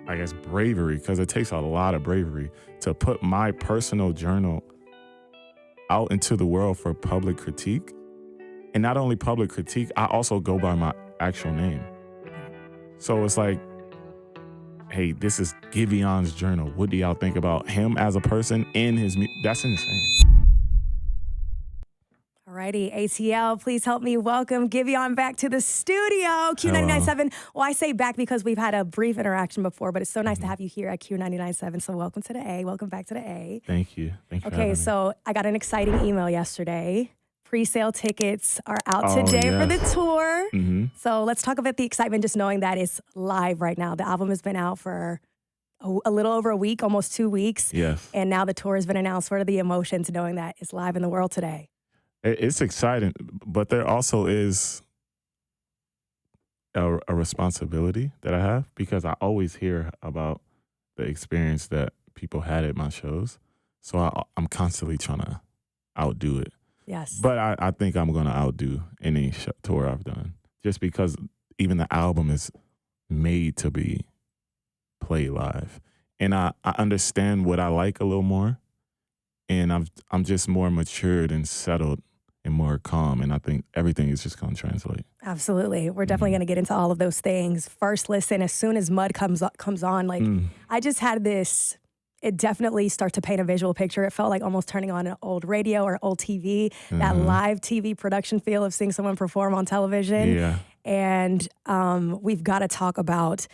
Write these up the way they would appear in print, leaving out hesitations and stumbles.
I guess, bravery, because it takes a lot of bravery to put my personal journal out into the world for public critique. And not only public critique, I also go by my actual name. So it's like, hey, this is Giveon's journal. What do y'all think about him as a person in his music? That's insane. Alrighty, ATL, please help me welcome Giveon back to the studio. Q99.7. Well, I say back because we've had a brief interaction before, but it's so nice to have you here at Q99.7. So welcome to the A. Welcome back to the A. Thank you. Thank you. Okay, so I got an exciting email yesterday. Pre-sale tickets are out today for the tour. So let's talk about the excitement, just knowing that it's live right now. The album has been out for a little over a week, almost 2 weeks. Yes. And now the tour has been announced. What are the emotions knowing that it's live in the world today? It's exciting, but there also is a responsibility that I have, because I always hear about the experience that people had at my shows. So I'm constantly trying to outdo it. Yes. But I think I'm going to outdo any tour I've done, just because even the album is made to be played live. And I understand what I like a little more. And I'm just more matured and settled and more calm. And I think everything is just going to translate. Absolutely. We're definitely going to get into all of those things. First listen, as soon as Mud comes on, like I just had this, it definitely starts to paint a visual picture. It felt like almost turning on an old radio or old TV, that live TV production feel of seeing someone perform on television. Yeah. And we've got to talk about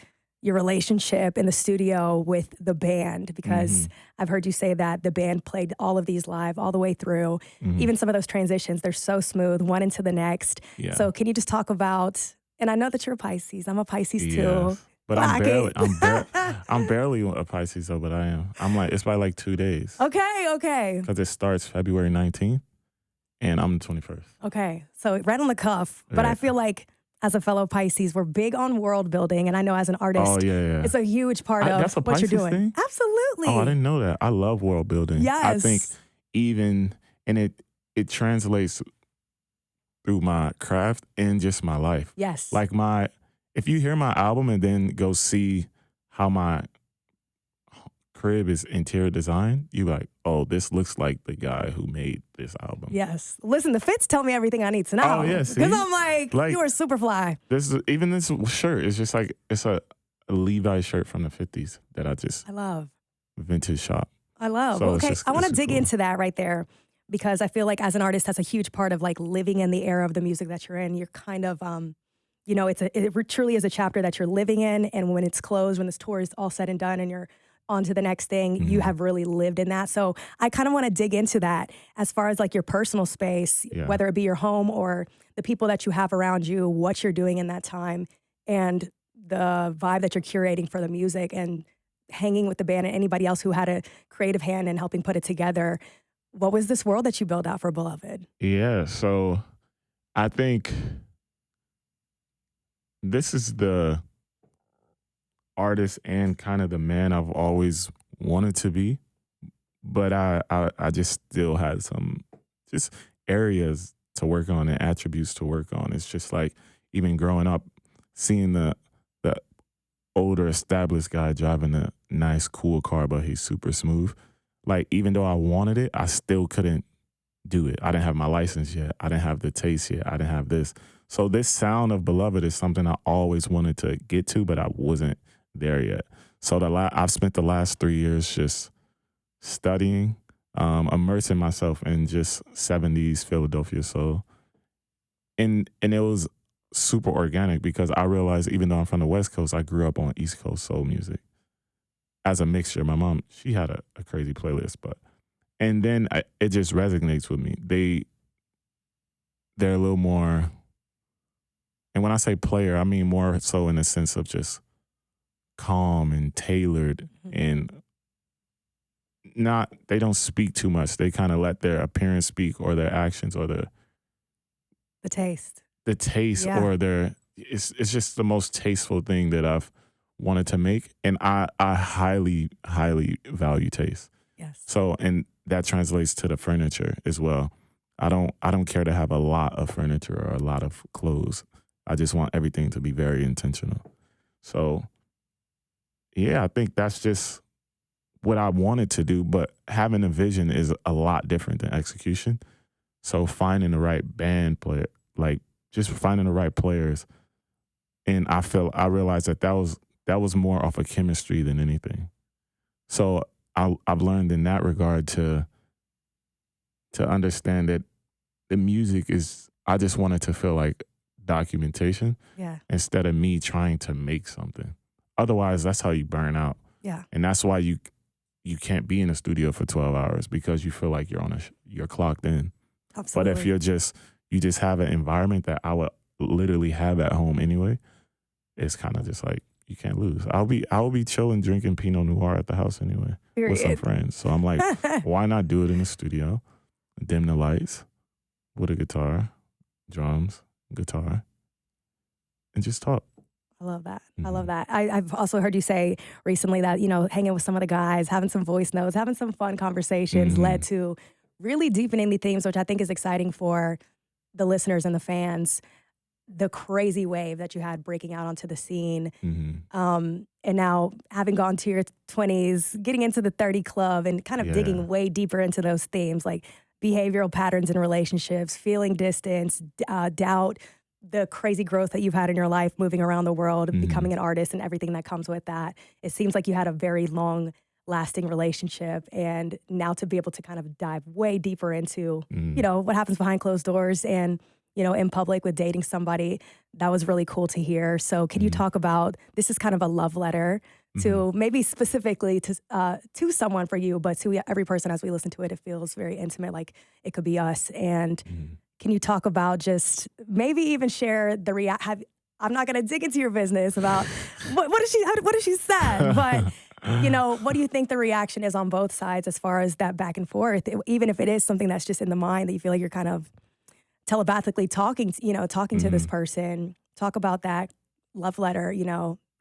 your relationship in the studio with the band, because I've heard you say that the band played all of these live all the way through. Even some of those transitions, they're so smooth, one into the next. Yeah. So can you just talk about, and I know that you're a Pisces, I'm a Pisces too. But I'm barely a Pisces though, but I am. I'm like, it's by like 2 days. Okay. Because it starts February 19th and I'm the 21st. Okay, so right on the cuff. But I feel like as a fellow Pisces, we're big on world building. And I know as an artist, it's a huge part of that's a what Pisces you're doing. Thing? Absolutely. Oh, I didn't know that. I love world building. Yes. I think and it translates through my craft and just my life. Yes. Like if you hear my album and then go see how my crib is interior design, you like, oh, this looks like the guy who made this album. Yes. Listen, the fits tell me everything I need to know. Oh, yeah, see? Because I'm like, you are super fly. This shirt is just like, it's a Levi shirt from the 50s that I love. Vintage shop. I love. So okay, I want to dig cool. into that right there, because I feel like as an artist, that's a huge part of like living in the era of the music that you're in. You're kind of, it truly is a chapter that you're living in. And when it's closed, when this tour is all said and done and you're on to the next thing, you have really lived in that. So I kind of want to dig into that as far as like your personal space, whether it be your home or the people that you have around you, what you're doing in that time, and the vibe that you're curating for the music and hanging with the band and anybody else who had a creative hand in helping put it together. What was this world that you built out for Beloved? Yeah, so I think this is the artist and kind of the man I've always wanted to be, but I just still had some just areas to work on and attributes to work on. It's just like even growing up, seeing the older established guy driving a nice cool car, but he's super smooth. Like even though I wanted it, I still couldn't do it. I didn't have my license yet. I didn't have the taste yet. I didn't have this. So this sound of Beloved is something I always wanted to get to, but I wasn't there yet. So I've spent the last 3 years just studying, immersing myself in just 70s Philadelphia soul. And it was super organic, because I realized even though I'm from the West Coast, I grew up on East Coast soul music as a mixture. My mom, she had a crazy playlist, and then it just resonates with me. They're a little more, and when I say player, I mean more so in the sense of just calm and tailored, and they don't speak too much. They kind of let their appearance speak, or their actions, or the taste. Or it's just the most tasteful thing that I've wanted to make. And I highly, highly value taste. Yes. So, and that translates to the furniture as well. I don't care to have a lot of furniture or a lot of clothes. I just want everything to be very intentional. So yeah, I think that's just what I wanted to do, but having a vision is a lot different than execution. So finding the right band player, like just finding the right players, and I realized that was more off of chemistry than anything. So I've learned in that regard to understand that the music is. I just wanted to feel like documentation Yeah. instead of me trying to make something. Otherwise, that's how you burn out, Yeah. and that's why you can't be in a studio for 12 hours because you feel like you're clocked in. Absolutely. But if you just have an environment that I would literally have at home anyway, it's kind of just like you can't lose. I'll be chilling drinking Pinot Noir at the house anyway with some friends. So I'm like, why not do it in the studio? Dim the lights with a guitar, drums, guitar, and just talk. I love that. I love that. I've also heard you say recently that, hanging with some of the guys, having some voice notes, having some fun conversations led to really deepening the themes, which I think is exciting for the listeners and the fans. The crazy wave that you had breaking out onto the scene. And now having gone to your 20s, getting into the 30 club and kind of digging way deeper into those themes like behavioral patterns in relationships, feeling distance, doubt, the crazy growth that you've had in your life, moving around the world, becoming an artist and everything that comes with that. It seems like you had a very long lasting relationship, and now to be able to kind of dive way deeper into, what happens behind closed doors and, in public with dating somebody, that was really cool to hear. So can you talk about, this is kind of a love letter to maybe specifically to someone for you, but to every person as we listen to it, it feels very intimate, like it could be us. And can you talk about just maybe even share the I'm not going to dig into your business about what is she said, but what do you think the reaction is on both sides as far as that back and forth, even if it is something that's just in the mind that you feel like you're kind of telepathically talking to this person. Talk about that love letter,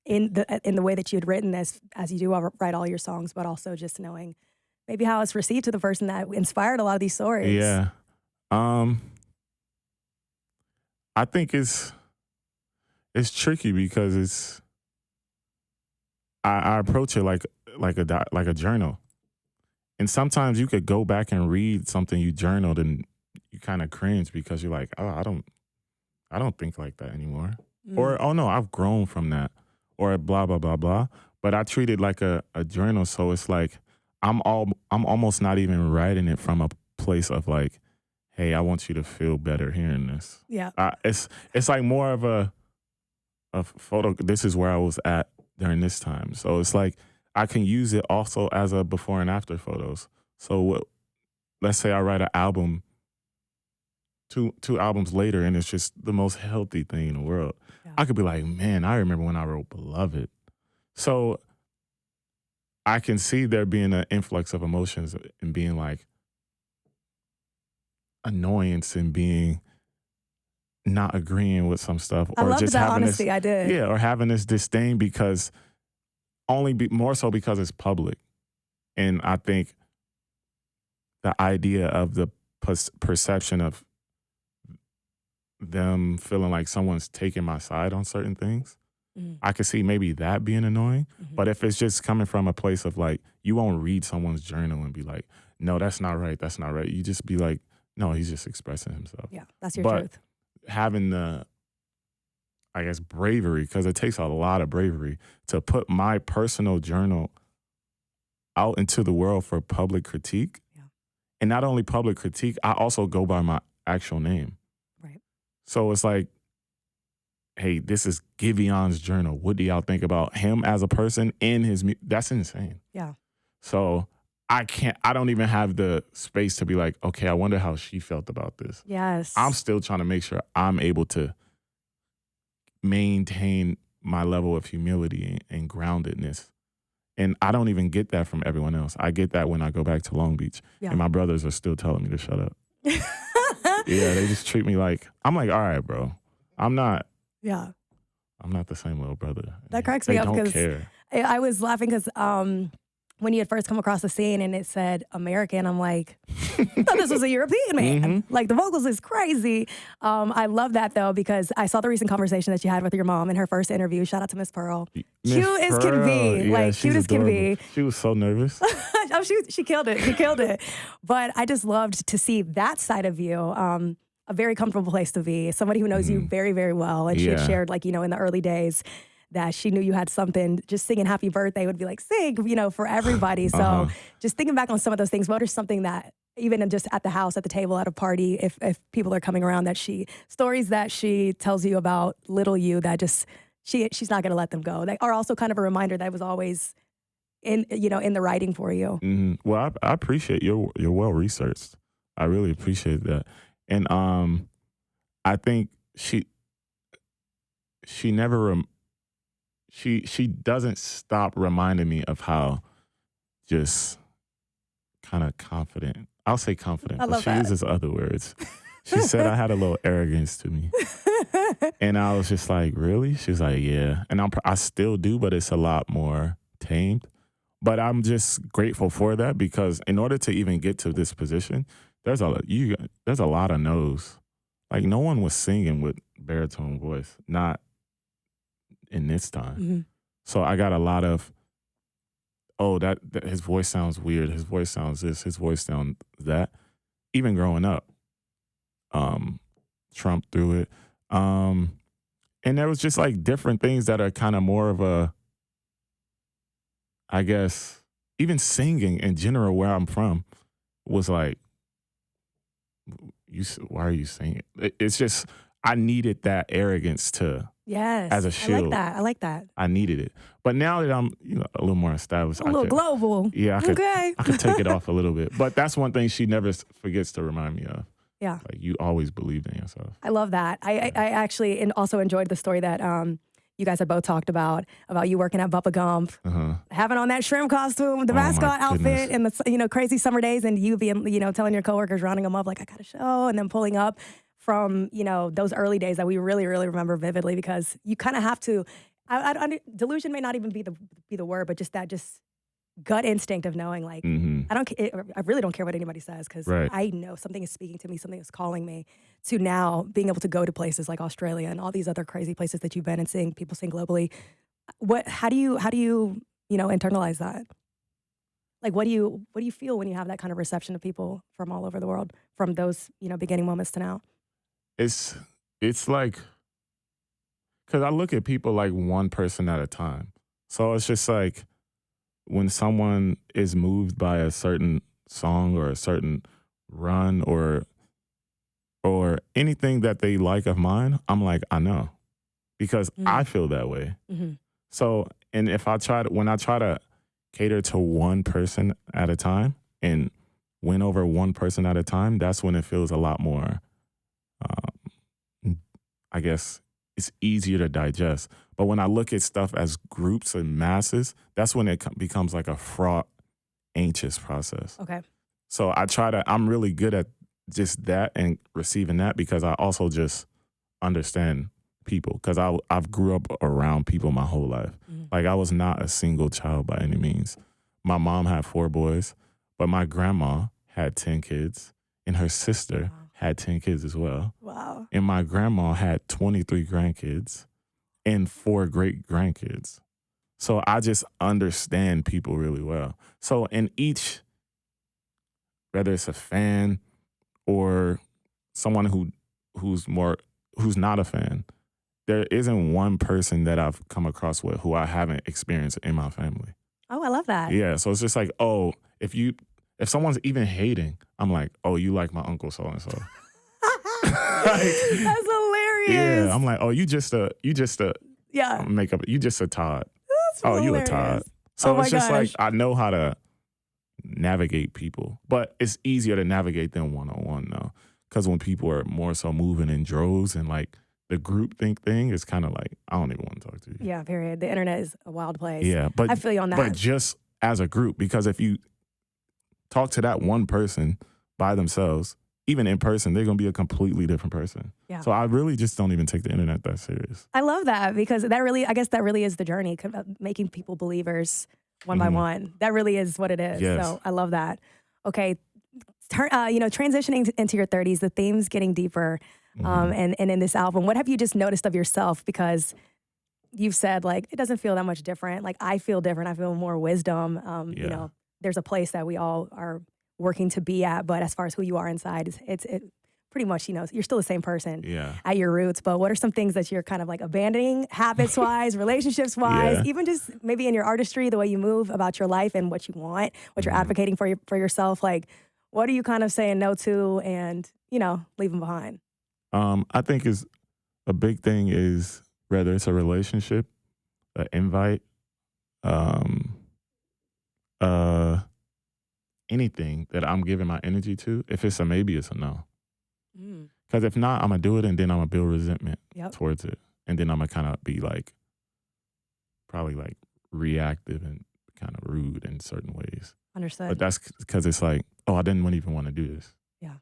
in the way that you had written this, as you do write all your songs, but also just knowing maybe how it's received to the person that inspired a lot of these stories. Yeah. I think it's tricky because I approach it like a journal, and sometimes you could go back and read something you journaled and you kind of cringe because you're like, oh, I don't think like that anymore, or oh no, I've grown from that, or blah blah blah blah. But I treat it like a journal, so it's like I'm almost not even writing it from a place of like, hey, I want you to feel better hearing this. Yeah. It's like more of a photo. This is where I was at during this time. So it's like I can use it also as a before and after photos. So let's say I write an album, two albums later, and it's just the most healthy thing in the world. Yeah. I could be like, man, I remember when I wrote Beloved. So I can see there being an influx of emotions and being like, annoyance and being not agreeing with some stuff, or just that having honesty. I did, or having this disdain because more so because it's public. And I think the idea of the perception of them feeling like someone's taking my side on certain things, I could see maybe that being annoying. But if it's just coming from a place of like, you won't read someone's journal and be like, no, that's not right. That's not right. You just be like, no, he's just expressing himself. Yeah, that's your truth. Having the, I guess, bravery, because it takes a lot of bravery to put my personal journal out into the world for public critique. Yeah. And not only public critique, I also go by my actual name. Right. So it's like, hey, this is Giveon's journal. What do y'all think about him as a person in his music? That's insane. Yeah. So I don't even have the space to be like, okay, I wonder how she felt about this. Yes. I'm still trying to make sure I'm able to maintain my level of humility and groundedness. And I don't even get that from everyone else. I get that when I go back to Long Beach. Yeah. And my brothers are still telling me to shut up. Yeah, they just treat me like, I'm like, all right, bro. I'm not the same little brother. That cracks me up because I was laughing because when you had first come across the scene and it said American, I'm like, I thought this was a European man. Like the vocals is crazy. I love that though, because I saw the recent conversation that you had with your mom in her first interview. Shout out to Miss Pearl. Cute as can be. Yeah, like cute as can be. She was so nervous. Oh, she killed it. She killed it. But I just loved to see that side of you. A very comfortable place to be. Somebody who knows you very, very well. And she had shared, like, in the early days that she knew you had something. Just singing happy birthday would be like, sing, for everybody. So just thinking back on some of those things, what are something that, even just at the house, at the table, at a party, if people are coming around, stories that she tells you about little you that just, she's not going to let them go. They are also kind of a reminder that it was always in the writing for you. Well, I appreciate you're well researched. I really appreciate that. And I think she never she doesn't stop reminding me of how just kind of confident. I'll say confident, but she uses other words. She said I had a little arrogance to me. And I was just like, really? She's like, yeah. And I still do, but it's a lot more tamed. But I'm just grateful for that, because in order to even get to this position, there's a lot of no's. Like, no one was singing with baritone voice, not in this time. So I got a lot of, that his voice sounds weird, his voice sounds this, his voice sounds that. Even growing up, Trump threw it. And there was just like different things that are kind of more of a, I guess, even singing in general where I'm from was like, why are you singing? It's just, I needed that arrogance as a shield. I like that. I needed it. But now that I'm a little more established, a little global. Yeah, I could take it off a little bit. But that's one thing she never forgets to remind me of. Yeah. Like, you always believed in yourself. I love that. I actually also enjoyed the story that you guys had both talked about you working at Bubba Gump, having on that shrimp costume, the mascot outfit, and the crazy summer days, and you being telling your coworkers, rounding them up like, I got a show, and then pulling up from those early days that we really, really remember vividly, because you kind of have to. Delusion may not even be the word, but just that gut instinct of knowing, like, I really don't care what anybody says, because I know something is speaking to me, something is calling me, to now being able to go to places like Australia and all these other crazy places that you've been and people sing globally. How do you internalize that? Like, what do you feel when you have that kind of reception of people from all over the world, from those beginning moments to now? It's like, because I look at people like one person at a time. So it's just like, when someone is moved by a certain song or a certain run or anything that they like of mine, I'm like, I know, because I feel that way. So, and when I try to cater to one person at a time and win over one person at a time, that's when it feels a lot more, I guess, it's easier to digest. But when I look at stuff as groups and masses, that's when it becomes like a fraught, anxious process. Okay. So I'm really good at just that and receiving that, because I also just understand people, because I've grew up around people my whole life. Like, I was not a single child by any means. My mom had 4 boys, but my grandma had 10 kids, and her sister had 10 kids as well. Wow. And my grandma had 23 grandkids and 4 great grandkids. So I just understand people really well. So in each, whether it's a fan or someone who's not a fan, there isn't one person that I've come across with who I haven't experienced in my family. Oh, I love that. Yeah. So it's just like, oh, if someone's even hating, I'm like, oh, you like my uncle so and so. That's hilarious. Yeah, I'm like, oh, you just a makeup. You just a Todd. That's hilarious. You a Todd. So it's just like, I know how to navigate people, but it's easier to navigate them one-on-one though, because when people are more so moving in droves and like the group think thing, is kind of like, I don't even want to talk to you. Yeah, period. The internet is a wild place. Yeah, but I feel you on that. But just as a group, because if you talk to that one person by themselves, even in person, they're going to be a completely different person. Yeah. So I really just don't even take the internet that serious. I love that, because I guess that really is the journey, making people believers one by one. That really is what it is. Yes. So I love that. Okay. Transitioning into your 30s, the theme's getting deeper. And in this album, what have you just noticed of yourself? Because you've said, like, it doesn't feel that much different. Like, I feel different. I feel more wisdom. You know, there's a place that we all are working to be at. But as far as who you are inside, it's pretty much, you know, you're still the same person at your roots. But what are some things that you're kind of like abandoning habits-wise, relationships-wise, even just maybe in your artistry, the way you move about your life and what you want, what you're advocating for yourself? Like, what are you kind of saying no to and, you know, leaving behind? I think is a big thing is whether it's a relationship, an invite, anything that I'm giving my energy to. If it's a maybe, it's a no. Because if not, I'm going to do it and then I'm going to build resentment towards it. And then I'm going to kind of be like, probably like reactive and kind of rude in certain ways. Understood. But that's because it's like, oh, I didn't even want to do this. Yeah.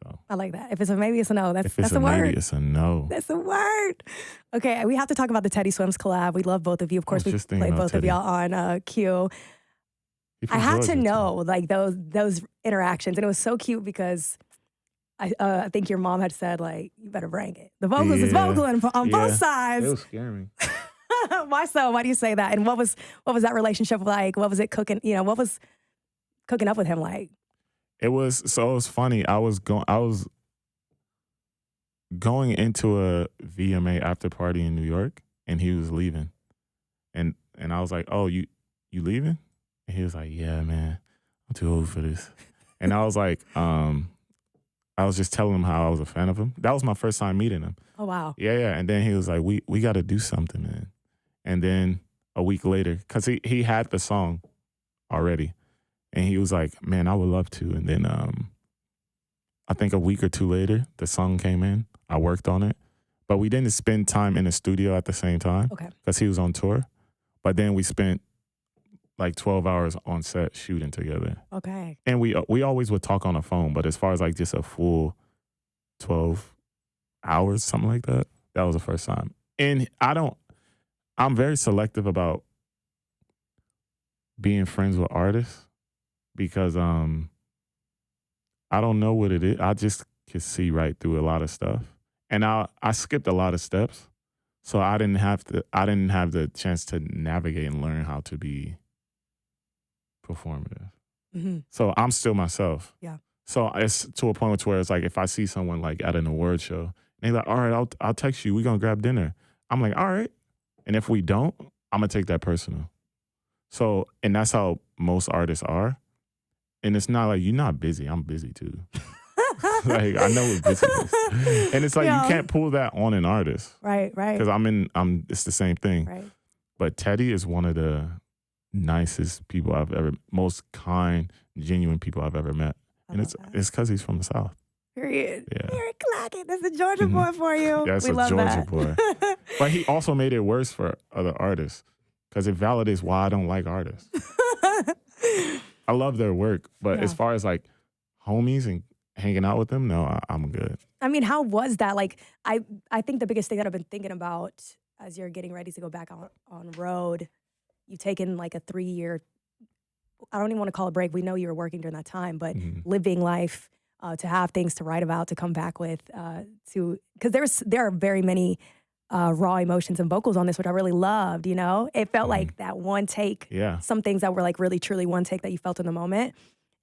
So I like that. If it's a maybe, it's a no. That's a word. Maybe, it's a no. That's a word. Okay, we have to talk about the Teddy Swims collab. We love both of you. Of course, we played both Teddy. Of y'all on Q. I had to know like those interactions, and it was so cute because I think your mom had said like, you better bring it. The vocals is vocaling on both sides. It was scary. Why so? Why do you say that? And what was that relationship like? What was it cooking? You know, what was cooking up with him like? It was funny. I was going into a VMA after party in New York, and he was leaving, and I was like, "Oh, you leaving?" And he was like, "Yeah, man, I'm too old for this." And I was like, I was just telling him how I was a fan of him. That was my first time meeting him. Oh wow. Yeah. And then he was like, "We got to do something, man." And then a week later, because he had the song already. And he was like, "Man, I would love to." And then I think a week or two later, the song came in. I worked on it. But we didn't spend time in the studio at the same time. Okay. Because he was on tour. But then we spent like 12 hours on set shooting together. Okay. And we always would talk on the phone. But as far as like just a full 12 hours, something like that, that was the first time. And I'm very selective about being friends with artists. Because I don't know what it is. I just could see right through a lot of stuff. And I skipped a lot of steps. So I didn't have the chance to navigate and learn how to be performative. So I'm still myself. Yeah. So it's to a point where it's like if I see someone like at an award show, and they're like, "All right, I'll text you. We're gonna grab dinner." I'm like, "All right." And if we don't, I'm gonna take that personal. So, and that's how most artists are. And it's not like, you're not busy. I'm busy too. Like, I know what busy is. And it's like, you can't pull that on an artist. Right. Because it's the same thing. Right. But Teddy is one of the nicest people most kind, genuine people I've ever met. And it's because he's from the South. Period. Yeah. Eric Clackett. That's a Georgia boy for you. That's a Georgia boy. But he also made it worse for other artists because it validates why I don't like artists. I love their work, but as far as like homies and hanging out with them, no, I'm good. I mean, how was that? Like, I think the biggest thing that I've been thinking about as you're getting ready to go back on road, you've taken like a 3-year, I don't even want to call it a break. We know you were working during that time, but living life, to have things to write about, to come back with, because there are very many raw emotions and vocals on this, which I really loved, you know? It felt like that one take. Yeah. Some things that were like really, truly one take that you felt in the moment.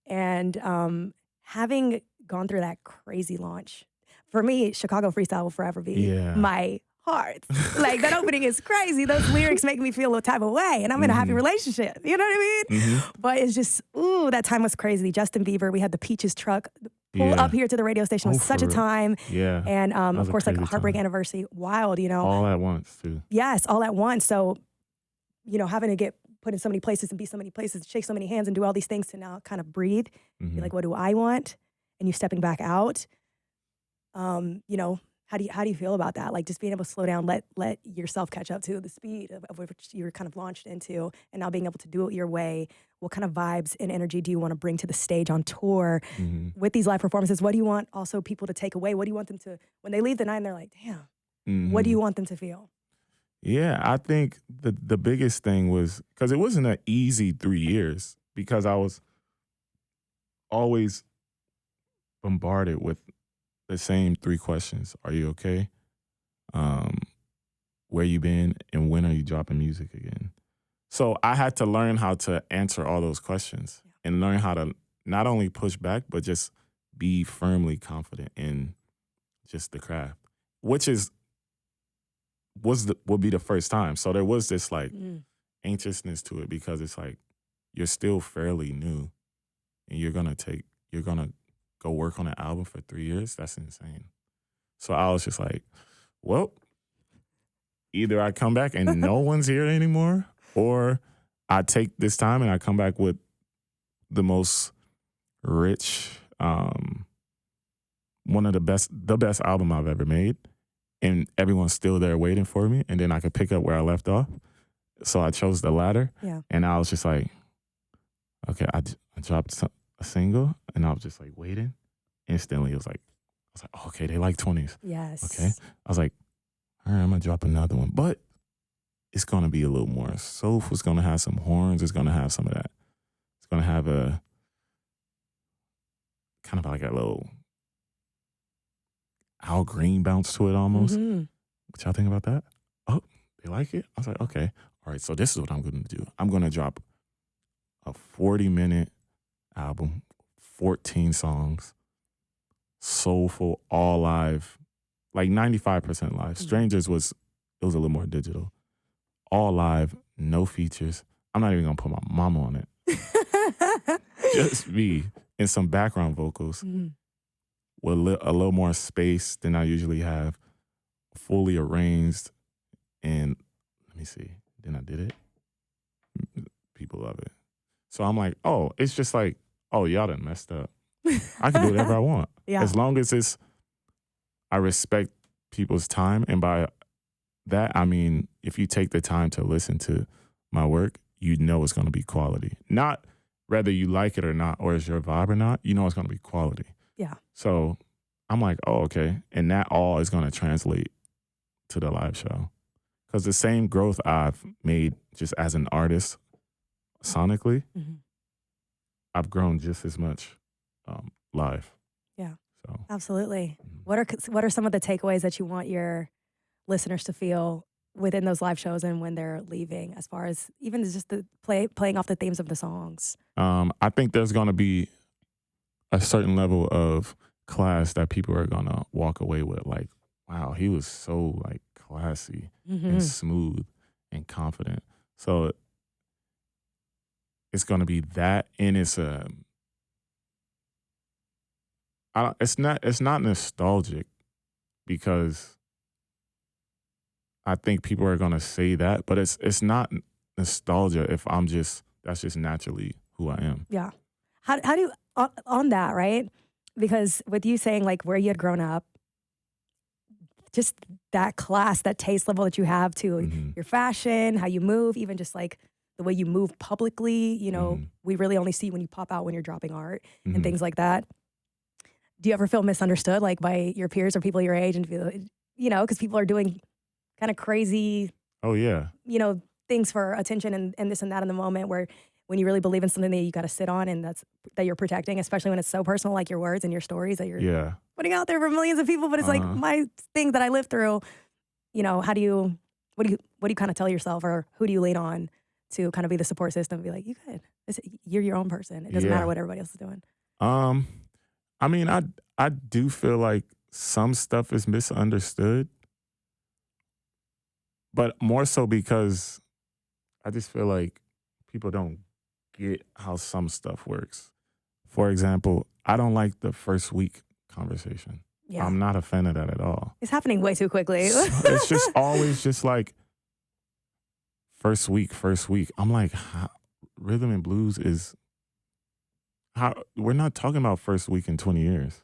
And having gone through that crazy launch, for me, Chicago Freestyle will forever be my heart. Like, that opening is crazy. Those lyrics make me feel a type of way, and I'm in a happy relationship. You know what I mean? But it's just, that time was crazy. Justin Bieber, we had the Peaches truck pull up here to the radio station. It was such a time. Yeah. And of course, like Heartbreak Anniversary, wild, you know. All at once, too. Yes, all at once. So, you know, having to get put in so many places and be so many places, shake so many hands and do all these things to now kind of breathe. Be like, what do I want? And you stepping back out. You know, how do you feel about that? Like, just being able to slow down, let yourself catch up to the speed of which you were kind of launched into, and now being able to do it your way. What kind of vibes and energy do you want to bring to the stage on tour with these live performances? What do you want also people to take away? What do you want them to, when they leave the night and they're like, damn, what do you want them to feel? Yeah, I think the biggest thing was because it wasn't an easy 3 years because I was always bombarded with the same three questions: Are you okay? Um, where you been, and when are you dropping music again? So I had to learn how to answer all those questions and learn how to not only push back but just be firmly confident in just the craft, which is would be the first time. So there was this like Mm. anxiousness to it because it's like you're still fairly new and you're gonna go work on an album for 3 years. That's insane. So I was just like, well, either I come back and no one's here anymore, or I take this time and I come back with the most rich, one of the best album I've ever made, and everyone's still there waiting for me, and then I could pick up where I left off. So I chose the latter, Yeah. and I was just like, okay, I dropped a single, and I was just like waiting. Instantly, I was like, oh, okay, they like 20s. Yes. Okay, I was like, all right, I'm gonna drop another one, but it's gonna be a little more soulful. It's gonna have some horns. It's gonna have some of that. It's gonna have a kind of like a little Al Green bounce to it almost. Mm-hmm. What y'all think about that? Oh, they like it? I was like, okay. All right, so this is what I'm gonna do. I'm gonna drop a 40-minute album, 14 songs, soulful, all live, like 95% live. Strangers it was a little more digital. All live, no features. I'm not even gonna put my mama on it. Just me and some background vocals with a little more space than I usually have, fully arranged. And let me see, then I did it. People love it. So I'm like, oh, it's just like, oh, y'all done messed up. I can do whatever I want. Yeah. As long as I respect people's time. And by that, I mean, if you take the time to listen to my work, you know it's going to be quality. Not whether you like it or not, or is your vibe or not, you know it's going to be quality. Yeah. So I'm like, oh, okay. And that all is going to translate to the live show. Because the same growth I've made just as an artist sonically, I've grown just as much live. Yeah. So Absolutely. What are some of the takeaways that you want your listeners to feel within those live shows and when they're leaving, as far as even just the playing off the themes of the songs? I think there's going to be a certain level of class that people are going to walk away with. Like, wow, he was so like classy and smooth and confident. So it's going to be that, and it's not nostalgic, because I think people are gonna say that, but it's not nostalgia if that's just naturally who I am. Yeah. How do you, on that, right? Because with you saying like where you had grown up, just that class, that taste level that you have to your fashion, how you move, even just like the way you move publicly, you know, we really only see when you pop out when you're dropping art and things like that. Do you ever feel misunderstood, like by your peers or people your age, and feel, you know, because people are doing kind of crazy, Oh yeah, you know, things for attention and this and that in the moment, where when you really believe in something that you got to sit on and that you're protecting, especially when it's so personal, like your words and your stories that you're putting out there for millions of people, but it's like my thing that I lived through, you know, what do you kind of tell yourself, or who do you lean on to kind of be the support system and be like, you good, you're your own person. It doesn't matter what everybody else is doing. I mean, I do feel like some stuff is misunderstood, but more so because I just feel like people don't get how some stuff works. For example, I don't like the first week conversation. Yeah. I'm not a fan of that at all. It's happening way too quickly. It's just always just like first week. I'm like, rhythm and blues is we're not talking about first week in 20 years.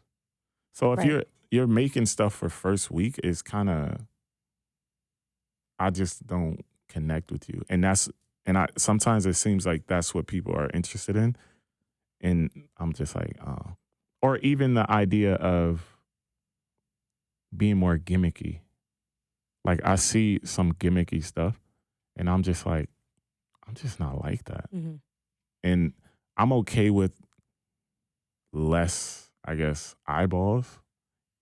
So if you're making stuff for first week, it's kind of, I just don't connect with you. And sometimes it seems like that's what people are interested in. And I'm just like, oh. Or even the idea of being more gimmicky. Like I see some gimmicky stuff, and I'm just like, I'm just not like that. Mm-hmm. And I'm okay with less, I guess, eyeballs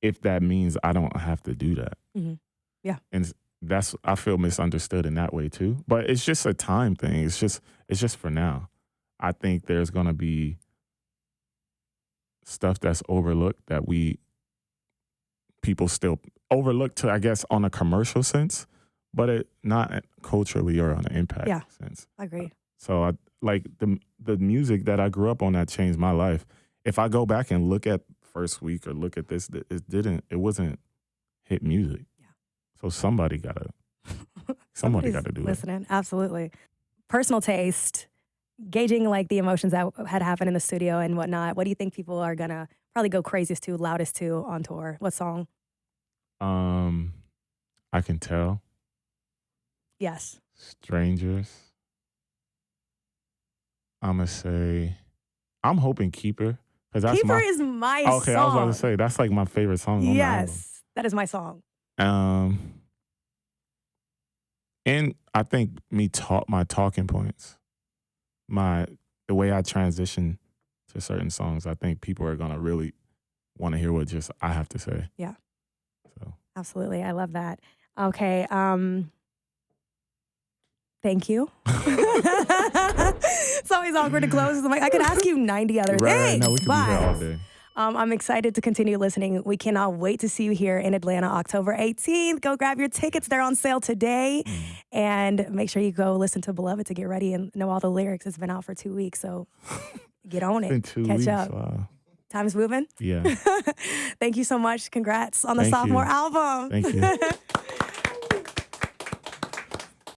if that means I don't have to do that. Mm-hmm. Yeah. And that's, I feel misunderstood in that way too. But it's just a time thing. It's just for now. I think there's gonna be stuff that's overlooked that people still overlook to, I guess, on a commercial sense, but it not culturally or on an impact sense. I agree. So like the music that I grew up on that changed my life. If I go back and look at first week or look at this, it wasn't hit music. Yeah. So somebody gotta do it. Listening, absolutely. Personal taste, gauging like the emotions that had happened in the studio and whatnot. What do you think people are gonna probably go craziest to, loudest to on tour? What song? I Can Tell. Yes. Strangers. I'm gonna say, I'm hoping Keeper. Keeper is my song. Okay, I was about to say, that's like my favorite song on the album. Yes, that is my song. And I think my talking points, the way I transition to certain songs, I think people are gonna really want to hear what just I have to say. Yeah. So absolutely, I love that. Okay, thank you. It's always awkward to close. I'm like, I could ask you 90 other things. No, we could be here all day. I'm excited to continue listening. We cannot wait to see you here in Atlanta, October 18th. Go grab your tickets. They're on sale today. And make sure you go listen to Beloved to get ready and know all the lyrics. It's been out for 2 weeks, so get on it. It's been 2 Catch weeks. up. Wow. Time's moving. Yeah. Thank you so much. Congrats on the sophomore album. Thank you.